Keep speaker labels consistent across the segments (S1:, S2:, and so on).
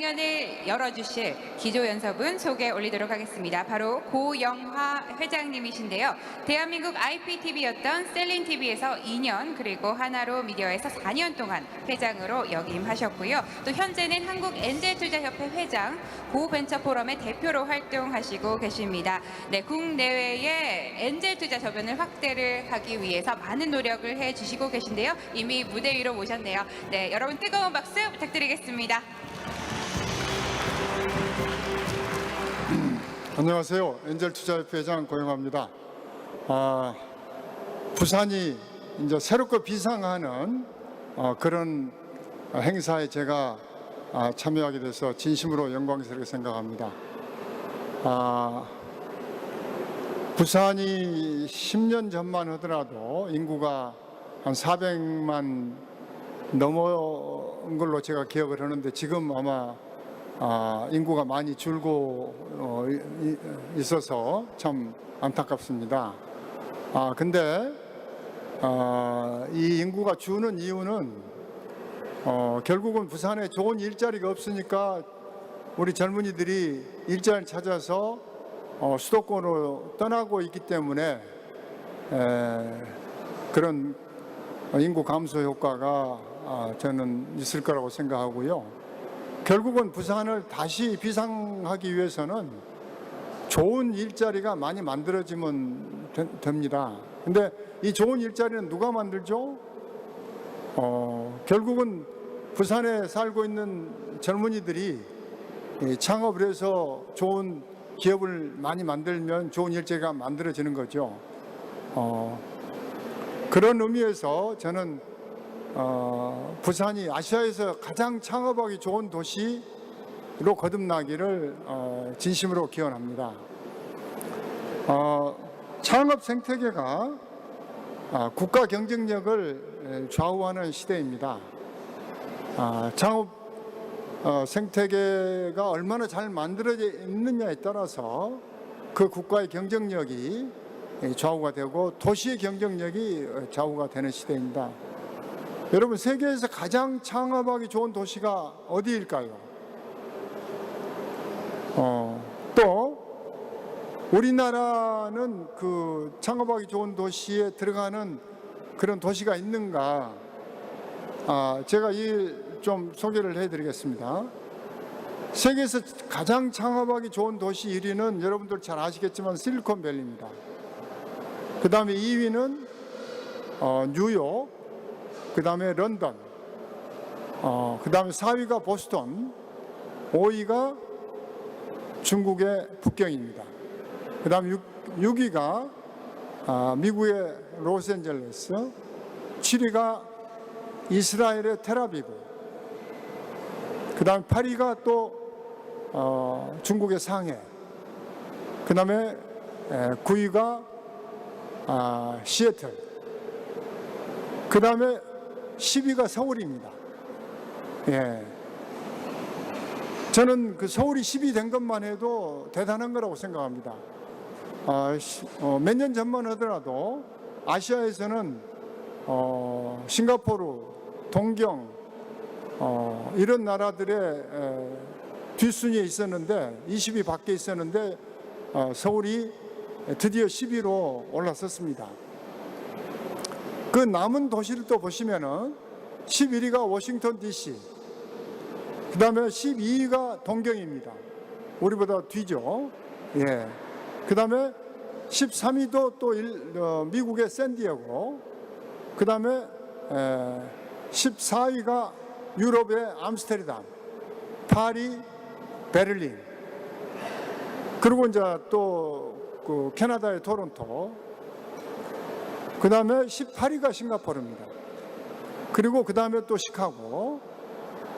S1: 공연을 열어주실 기조연설분 소개 올리도록 하겠습니다. 바로 고영화 회장님이신데요. 대한민국 IPTV였던 셀린TV에서 2년 그리고 하나로 미디어에서 4년 동안 회장으로 역임하셨고요. 또 현재는 한국엔젤투자협회 회장, 고벤처포럼의 대표로 활동하시고 계십니다. 네, 국내외의 엔젤투자 저변을 확대를 하기 위해서 많은 노력을 해주시고 계신데요. 이미 무대 위로 모셨네요. 네, 여러분 뜨거운 박수 부탁드리겠습니다.
S2: 안녕하세요. 엔젤투자협회 회장 고영화입니다. 부산이 이제 새롭게 비상하는 그런 행사에 제가 참여하게 돼서 진심으로 영광스럽게 생각합니다. 부산이 10년 전만 하더라도 인구가 한 400만 넘은 걸로 제가 기억을 하는데 지금 아마 인구가 많이 줄고 있어서 참 안타깝습니다. 근데 이 인구가 주는 이유는 결국은 부산에 좋은 일자리가 없으니까 우리 젊은이들이 일자리를 찾아서 수도권으로 떠나고 있기 때문에 그런 인구 감소 효과가 저는 있을 거라고 생각하고요. 결국은 부산을 다시 비상하기 위해서는 좋은 일자리가 많이 만들어지면 됩니다. 근데 이 좋은 일자리는 누가 만들죠? 결국은 부산에 살고 있는 젊은이들이 창업을 해서 좋은 기업을 많이 만들면 좋은 일자리가 만들어지는 거죠. 그런 의미에서 저는 부산이 아시아에서 가장 창업하기 좋은 도시로 거듭나기를 진심으로 기원합니다. 창업 생태계가 국가 경쟁력을 좌우하는 시대입니다. 창업 생태계가 얼마나 잘 만들어져 있느냐에 따라서 그 국가의 경쟁력이 좌우가 되고 도시의 경쟁력이 좌우가 되는 시대입니다. 여러분, 세계에서 가장 창업하기 좋은 도시가 어디일까요? 또 우리나라는 그 창업하기 좋은 도시에 들어가는 그런 도시가 있는가? 제가 좀 소개를 해드리겠습니다. 세계에서 가장 창업하기 좋은 도시 1위는 여러분들 잘 아시겠지만 실리콘밸리입니다. 그 다음에 2위는 뉴욕, 그 다음에 런던, 그 다음에 4위가 보스턴, 5위가 중국의 북경입니다. 그 다음에 6위가 미국의 로스앤젤레스, 7위가 이스라엘의 텔아비브, 그 다음에 8위가 또 중국의 상해, 그 다음에 9위가 시애틀, 그 다음에 10위가 서울입니다. 예. 저는 그 서울이 10위 된 것만 해도 대단한 거라고 생각합니다. 몇 년 전만 하더라도 아시아에서는 싱가포르, 동경 이런 나라들의 뒷순위에 있었는데 20위 밖에 있었는데 서울이 드디어 10위로 올라섰습니다. 그 남은 도시를 또 보시면은 11위가 워싱턴 DC, 그 다음에 12위가 동경입니다. 우리보다 뒤죠. 예. 그 다음에 13위도 또 미국의 샌디에고, 그 다음에 14위가 유럽의 암스테르담, 파리, 베를린, 그리고 이제 또 그 캐나다의 토론토, 그 다음에 18위가 싱가포르입니다. 그리고 그 다음에 또 시카고,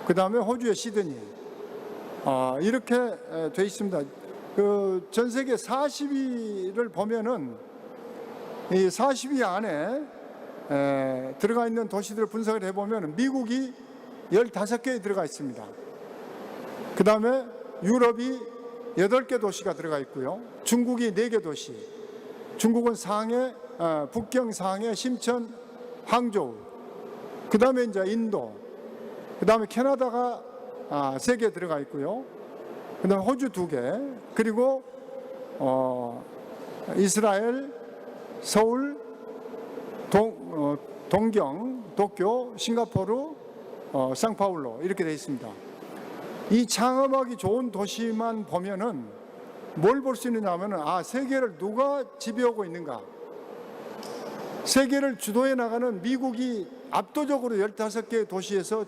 S2: 그 다음에 호주의 시드니, 이렇게 돼 있습니다. 그 전 세계 40위를 보면은 이 40위 안에 들어가 있는 도시들을 분석을 해보면 미국이 15개에 들어가 있습니다. 그 다음에 유럽이 8개 도시가 들어가 있고요. 중국이 4개 도시, 중국은 상해, 북경, 상해, 심천, 항저우, 그 다음에 이제 인도, 그 다음에 캐나다가 3개 들어가 있고요. 그다음에 호주 2개, 그리고 이스라엘, 서울, 동경, 도쿄, 싱가포르, 상파울로 이렇게 되어 있습니다. 이 창업하기 좋은 도시만 보면은 뭘 볼 수 있느냐 하면은 세계를 누가 지배하고 있는가. 세계를 주도해 나가는 미국이 압도적으로 15개의 도시에서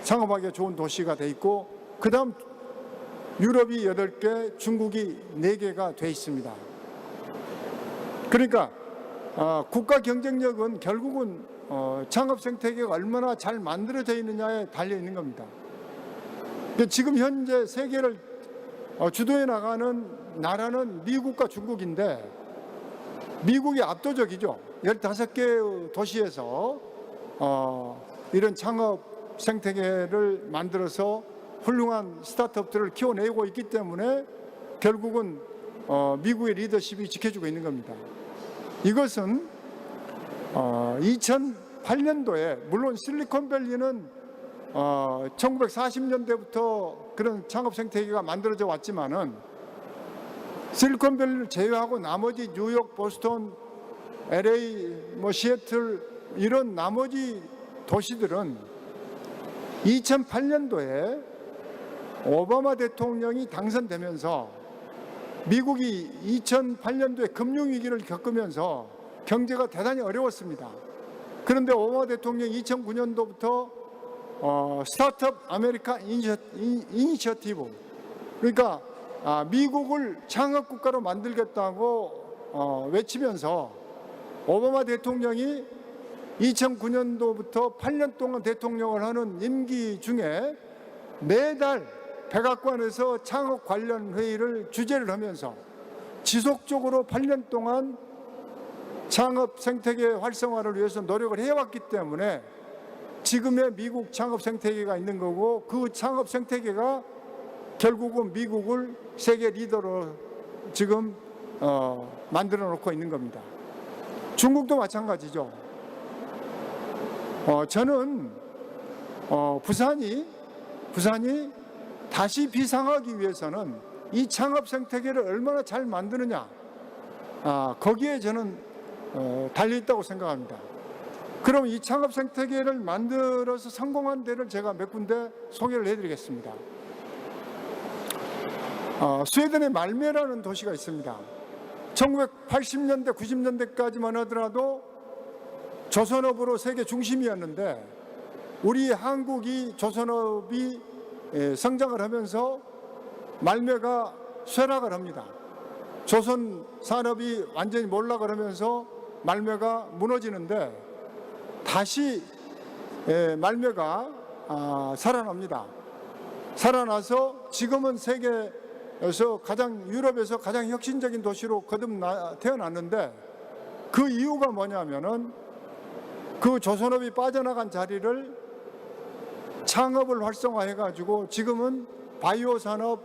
S2: 창업하기가 좋은 도시가 돼 있고, 그 다음 유럽이 8개, 중국이 4개가 돼 있습니다. 그러니까 국가 경쟁력은 결국은 창업 생태계가 얼마나 잘 만들어져 있느냐에 달려 있는 겁니다. 지금 현재 세계를 주도해 나가는 나라는 미국과 중국인데, 미국이 압도적이죠. 15개 도시에서 이런 창업 생태계를 만들어서 훌륭한 스타트업들을 키워내고 있기 때문에 결국은 미국의 리더십이 지켜주고 있는 겁니다. 이것은 2008년도에 물론 실리콘밸리는 1940년대부터 그런 창업 생태계가 만들어져 왔지만은, 실리콘밸리를 제외하고 나머지 뉴욕, 보스턴, LA, 시애틀 이런 나머지 도시들은 2008년도에 오바마 대통령이 당선되면서 미국이 2008년도에 금융위기를 겪으면서 경제가 대단히 어려웠습니다. 그런데 오바마 대통령이 2009년도부터 스타트업 아메리카 이니셔티브, 그러니까 미국을 창업국가로 만들겠다고 외치면서 오바마 대통령이 2009년도부터 8년 동안 대통령을 하는 임기 중에 매달 백악관에서 창업 관련 회의를 주재를 하면서 지속적으로 8년 동안 창업 생태계 활성화를 위해서 노력을 해왔기 때문에 지금의 미국 창업 생태계가 있는 거고, 그 창업 생태계가 결국은 미국을 세계 리더로 지금 만들어 놓고 있는 겁니다. 중국도 마찬가지죠. 저는 부산이 다시 비상하기 위해서는 이 창업 생태계를 얼마나 잘 만드느냐, 거기에 저는 달려 있다고 생각합니다. 그럼 이 창업 생태계를 만들어서 성공한 데를 제가 몇 군데 소개를 해드리겠습니다. 스웨덴의 말메라는 도시가 있습니다. 1980년대, 90년대까지만 하더라도 조선업으로 세계 중심이었는데, 우리 한국이 조선업이 성장을 하면서 말메가 쇠락을 합니다. 조선 산업이 완전히 몰락을 하면서 말메가 무너지는데, 다시 말메가 살아납니다. 살아나서 지금은 세계에서 유럽에서 가장 혁신적인 도시로 태어났는데, 그 이유가 뭐냐면은 그 조선업이 빠져나간 자리를 창업을 활성화해가지고 지금은 바이오 산업,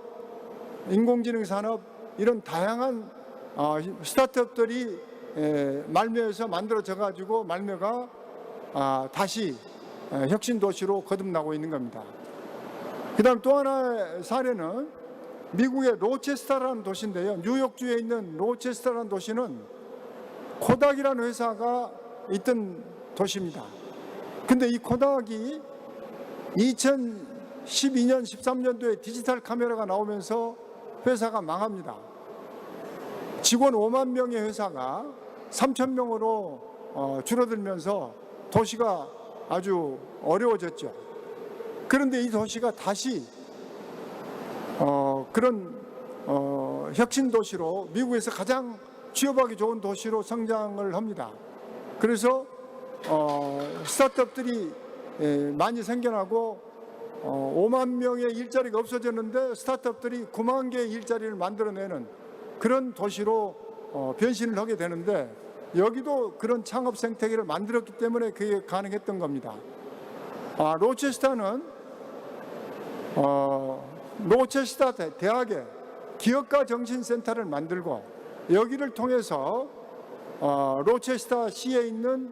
S2: 인공지능 산업 이런 다양한 스타트업들이 말메에서 만들어져 가지고 말메가 다시 혁신 도시로 거듭나고 있는 겁니다. 그다음 또 하나의 사례는 미국의 로체스터라는 도시인데요. 뉴욕주에 있는 로체스터라는 도시는 코닥이라는 회사가 있던 도시입니다. 근데 이 코닥이 2012년, 13년도에 디지털 카메라가 나오면서 회사가 망합니다. 직원 5만 명의 회사가 3천 명으로 줄어들면서 도시가 아주 어려워졌죠. 그런데 이 도시가 다시 그런 혁신 도시로, 미국에서 가장 취업하기 좋은 도시로 성장을 합니다. 그래서 스타트업들이 많이 생겨나고 5만 명의 일자리가 없어졌는데 스타트업들이 9만 개의 일자리를 만들어내는 그런 도시로 변신을 하게 되는데, 여기도 그런 창업 생태계를 만들었기 때문에 그게 가능했던 겁니다. 로체스터는 로체스터 대학에 기업가 정신센터를 만들고, 여기를 통해서 로체스터 시에 있는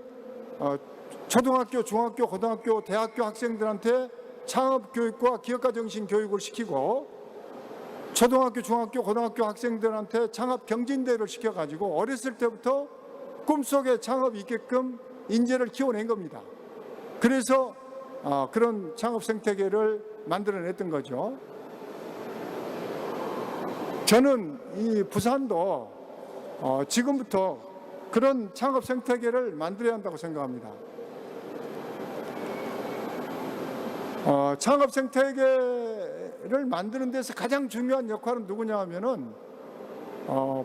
S2: 초등학교, 중학교, 고등학교, 대학교 학생들한테 창업 교육과 기업가 정신 교육을 시키고 초등학교, 중학교, 고등학교 학생들한테 창업 경진대회를 시켜가지고 어렸을 때부터 꿈속에 창업이 있게끔 인재를 키워낸 겁니다. 그래서 그런 창업 생태계를 만들어냈던 거죠. 저는 이 부산도 지금부터 그런 창업 생태계를 만들어야 한다고 생각합니다. 창업 생태계를 만드는 데서 가장 중요한 역할은 누구냐 하면은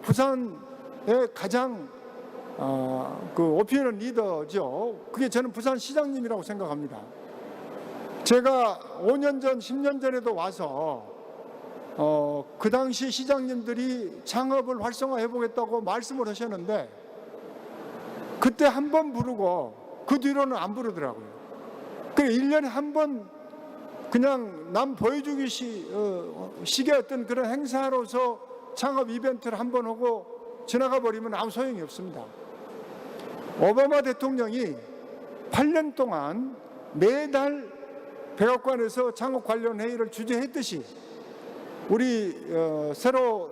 S2: 부산의 가장 그 오피니언 리더죠. 그게 저는 부산시장님이라고 생각합니다. 제가 5년 전, 10년 전에도 와서 그 당시 시장님들이 창업을 활성화해 보겠다고 말씀을 하셨는데 그때 한 번 부르고 그 뒤로는 안 부르더라고요. 그 1년에 한 번 그냥 남 보여주기 식의 어떤 그런 행사로서 창업 이벤트를 한 번 하고 지나가 버리면 아무 소용이 없습니다. 오바마 대통령이 8년 동안 매달 백악관에서 창업 관련 회의를 주재했듯이 우리 새로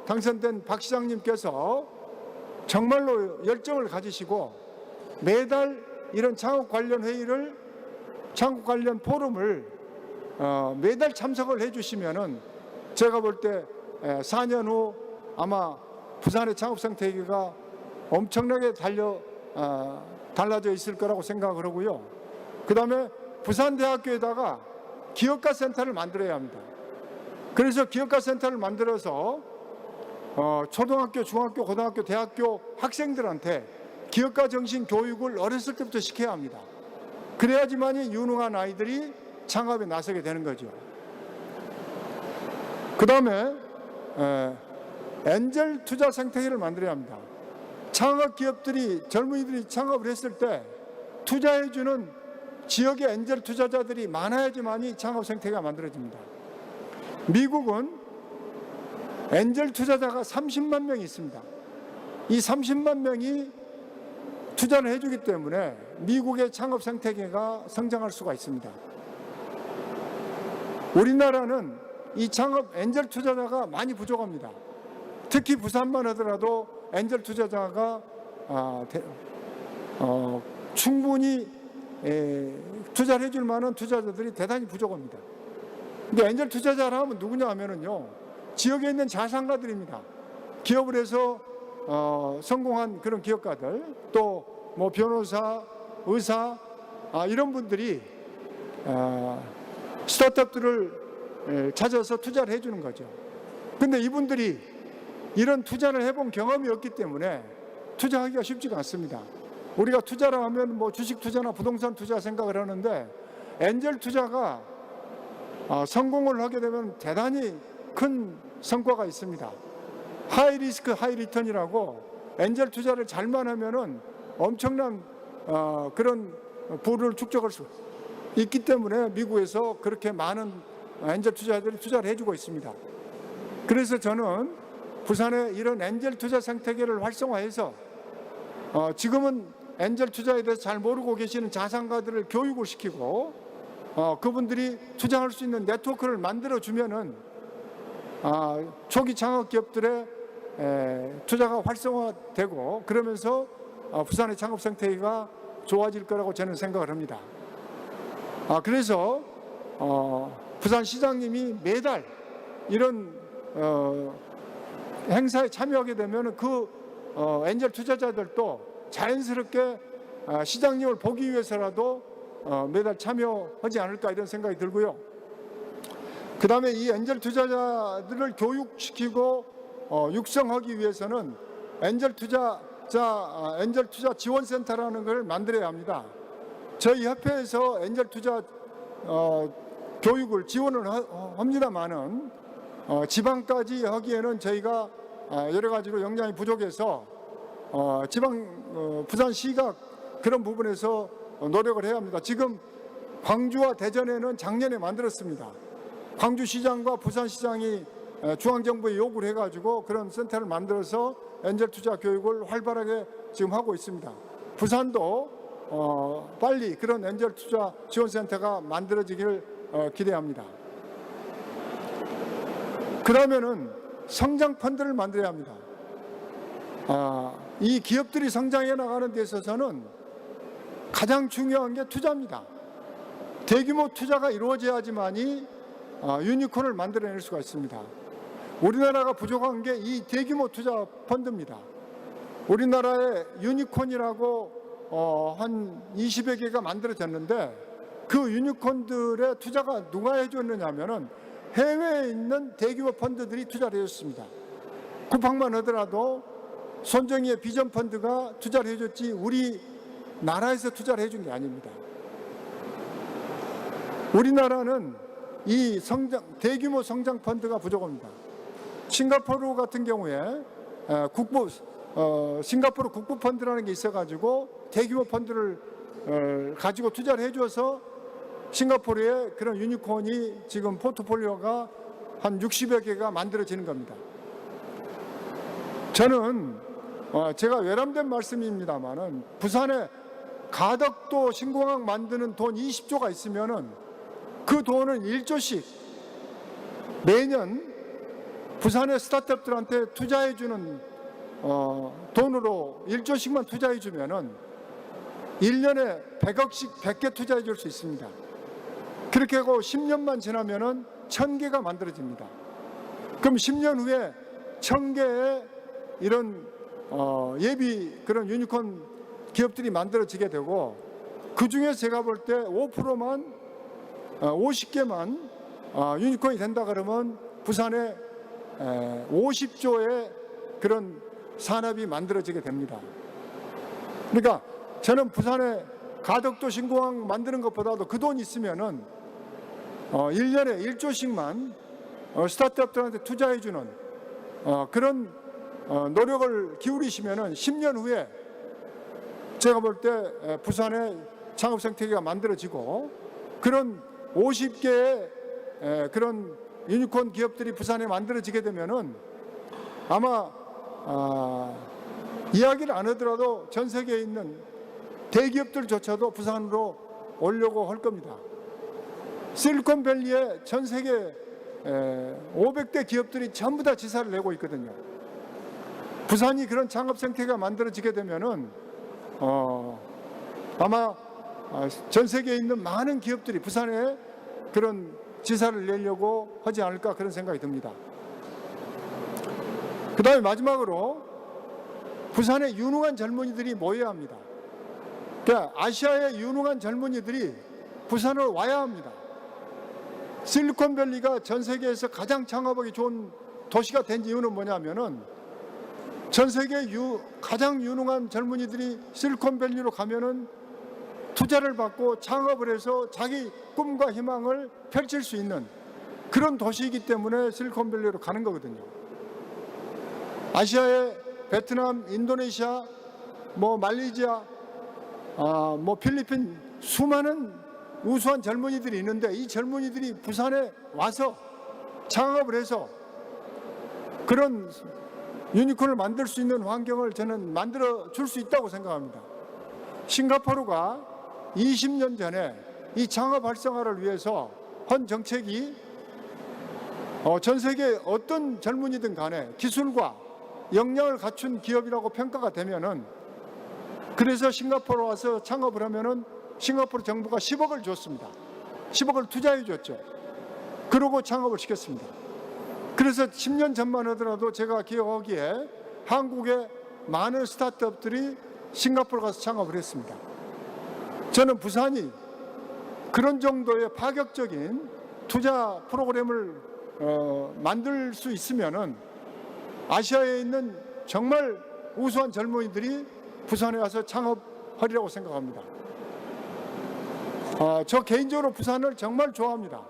S2: 당선된 박 시장님께서 정말로 열정을 가지시고 매달 이런 창업 관련 회의를, 창업 관련 포럼을 매달 참석을 해주시면은 제가 볼 때 4년 후 아마 부산의 창업 생태계가 엄청나게 달라져 있을 거라고 생각을 하고요. 그 다음에 부산대학교에다가 기업가 센터를 만들어야 합니다. 그래서 기업가 센터를 만들어서 초등학교, 중학교, 고등학교, 대학교 학생들한테 기업가 정신 교육을 어렸을 때부터 시켜야 합니다. 그래야지만이 유능한 아이들이 창업에 나서게 되는 거죠. 그 다음에 엔젤 투자 생태계를 만들어야 합니다. 창업 기업들이, 젊은이들이 창업을 했을 때 투자해주는 지역의 엔젤 투자자들이 많아야지만이 창업 생태계가 만들어집니다. 미국은 엔젤 투자자가 30만 명이 있습니다. 이 30만 명이 투자를 해주기 때문에 미국의 창업 생태계가 성장할 수가 있습니다. 우리나라는 이 창업 엔젤 투자자가 많이 부족합니다. 특히 부산만 하더라도 엔젤 투자자가 충분히 투자를 해줄 만한 투자자들이 대단히 부족합니다. 근데 엔젤 투자자라 하면 누구냐 하면은요, 지역에 있는 자산가들입니다. 기업을 해서 성공한 그런 기업가들, 또 뭐 변호사, 의사, 이런 분들이 스타트업들을 찾아서 투자를 해주는 거죠. 근데 이분들이 이런 투자를 해본 경험이 없기 때문에 투자하기가 쉽지가 않습니다. 우리가 투자를 하면 뭐 주식 투자나 부동산 투자 생각을 하는데 엔젤 투자가 성공을 하게 되면 대단히 큰 성과가 있습니다. 하이 리스크 하이 리턴이라고 엔젤 투자를 잘만 하면은 엄청난 그런 부를 축적할 수 있기 때문에 미국에서 그렇게 많은 엔젤 투자자들이 투자를 해주고 있습니다. 그래서 저는 부산의 이런 엔젤 투자 생태계를 활성화해서 지금은 엔젤 투자에 대해서 잘 모르고 계시는 자산가들을 교육을 시키고 그분들이 투자할 수 있는 네트워크를 만들어주면은 초기 창업 기업들의 투자가 활성화되고 그러면서 부산의 창업 생태계가 좋아질 거라고 저는 생각을 합니다. 그래서 부산시장님이 매달 이런 행사에 참여하게 되면 그 엔젤 투자자들도 자연스럽게 시장님을 보기 위해서라도 매달 참여하지 않을까 이런 생각이 들고요. 그 다음에 이 엔젤 투자자들을 교육시키고 육성하기 위해서는 엔젤 투자 지원센터라는 걸 만들어야 합니다. 저희 협회에서 엔젤 투자 교육을 지원을 합니다만은 지방까지 하기에는 저희가 여러 가지로 역량이 부족해서 부산시가 그런 부분에서 노력을 해야 합니다. 지금 광주와 대전에는 작년에 만들었습니다. 광주시장과 부산시장이 중앙정부에 요구를 해가지고 그런 센터를 만들어서 엔젤 투자 교육을 활발하게 지금 하고 있습니다. 부산도 빨리 그런 엔젤 투자 지원센터가 만들어지기를 기대합니다. 그러면은 성장 펀드를 만들어야 합니다. 이 기업들이 성장해 나가는 데 있어서는 가장 중요한 게 투자입니다. 대규모 투자가 이루어져야지만이 유니콘을 만들어낼 수가 있습니다. 우리나라가 부족한 게 이 대규모 투자 펀드입니다. 우리나라에 유니콘이라고 한 20여 개가 만들어졌는데 그 유니콘들의 투자가 누가 해줬느냐면은 해외에 있는 대규모 펀드들이 투자를 해줬습니다. 쿠팡만 하더라도 손정희의 비전 펀드가 투자를 해줬지 우리나라에서 투자를 해준 게 아닙니다. 우리나라는 이 대규모 성장 펀드가 부족합니다. 싱가포르 같은 경우에 싱가포르 국부 펀드라는 게 있어가지고 대규모 펀드를 가지고 투자를 해줘서 싱가포르의 그런 유니콘이 지금 포트폴리오가 한 60여 개가 만들어지는 겁니다. 저는 제가 외람된 말씀입니다만은 부산에 가덕도 신공항 만드는 돈 20조가 있으면은 그 돈은 1조씩 매년 부산의 스타트업들한테 투자해주는 돈으로 1조씩만 투자해주면은 1년에 100억씩 100개 투자해줄 수 있습니다. 그렇게 하고 10년만 지나면은 1000개가 만들어집니다. 그럼 10년 후에 1000개의 이런 예비 그런 유니콘 기업들이 만들어지게 되고 그 중에 제가 볼 때 5%만 50개만 유니콘이 된다 그러면 부산에 50조의 그런 산업이 만들어지게 됩니다. 그러니까 저는 부산에 가덕도 신공항 만드는 것보다도 그 돈 있으면은 1년에 1조씩만 스타트업들한테 투자해주는 그런 노력을 기울이시면은 10년 후에 제가 볼 때 부산에 창업 생태계가 만들어지고 그런 50개의 그런 유니콘 기업들이 부산에 만들어지게 되면은 아마 이야기를 안 하더라도 전 세계에 있는 대기업들조차도 부산으로 오려고 할 겁니다. 실리콘밸리에 전 세계 500대 기업들이 전부 다 지사를 내고 있거든요. 부산이 그런 창업 생태계가 만들어지게 되면은 아마 전 세계에 있는 많은 기업들이 부산에 그런 지사를 내려고 하지 않을까 그런 생각이 듭니다. 그 다음에 마지막으로 부산에 유능한 젊은이들이 모여야 합니다. 그러니까 아시아의 유능한 젊은이들이 부산을 와야 합니다. 실리콘밸리가 전 세계에서 가장 창업하기 좋은 도시가 된 이유는 뭐냐면은 전 세계 가장 유능한 젊은이들이 실리콘밸리로 가면은 투자를 받고 창업을 해서 자기 꿈과 희망을 펼칠 수 있는 그런 도시이기 때문에 실리콘밸리로 가는 거거든요. 아시아의 베트남, 인도네시아, 말레이시아, 필리핀 수많은 우수한 젊은이들이 있는데 이 젊은이들이 부산에 와서 창업을 해서 그런 유니콘을 만들 수 있는 환경을 저는 만들어 줄 수 있다고 생각합니다. 싱가포르가 20년 전에 이 창업 활성화를 위해서 한 정책이 전 세계 어떤 젊은이든 간에 기술과 역량을 갖춘 기업이라고 평가가 되면은 그래서 싱가포르 와서 창업을 하면은 싱가포르 정부가 10억을 줬습니다. 10억을 투자해 줬죠. 그러고 창업을 시켰습니다. 그래서 10년 전만 하더라도 제가 기억하기에 한국의 많은 스타트업들이 싱가포르 가서 창업을 했습니다. 저는 부산이 그런 정도의 파격적인 투자 프로그램을 만들 수 있으면은 아시아에 있는 정말 우수한 젊은이들이 부산에 와서 창업하리라고 생각합니다. 저 개인적으로 부산을 정말 좋아합니다.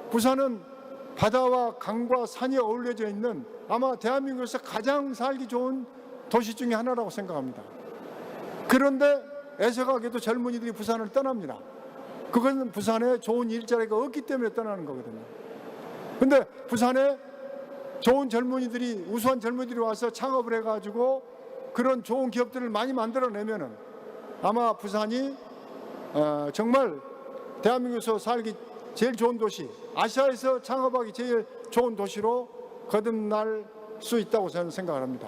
S2: 부산은 바다와 강과 산이 어울려져 있는 아마 대한민국에서 가장 살기 좋은 도시 중에 하나라고 생각합니다. 그런데 애석하게도 젊은이들이 부산을 떠납니다. 그것은 부산에 좋은 일자리가 없기 때문에 떠나는 거거든요. 근데 부산에 좋은 젊은이들이 우수한 젊은이들이 와서 창업을 해가지고 그런 좋은 기업들을 많이 만들어내면은 아마 부산이 정말 대한민국에서 살기 제일 좋은 도시, 아시아에서 창업하기 제일 좋은 도시로 거듭날 수 있다고 저는 생각을 합니다.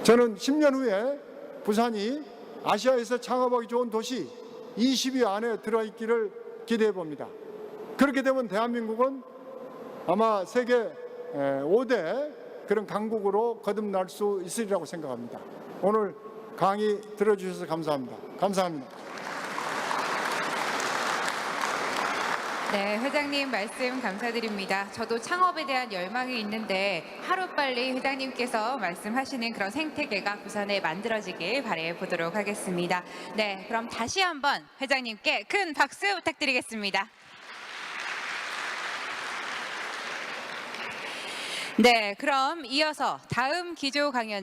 S2: 저는 10년 후에 부산이 아시아에서 창업하기 좋은 도시 20위 안에 들어있기를 기대해 봅니다. 그렇게 되면 대한민국은 아마 세계 5대 그런 강국으로 거듭날 수 있으리라고 생각합니다. 오늘 강의 들어주셔서 감사합니다. 감사합니다.
S1: 네, 회장님 말씀 감사드립니다. 저도 창업에 대한 열망이 있는데 하루빨리 회장님께서 말씀하시는 그런 생태계가 부산에 만들어지길 바라보도록 하겠습니다. 네, 그럼 다시 한번 회장님께 큰 박수 부탁드리겠습니다. 네, 그럼 이어서 다음 기조 강연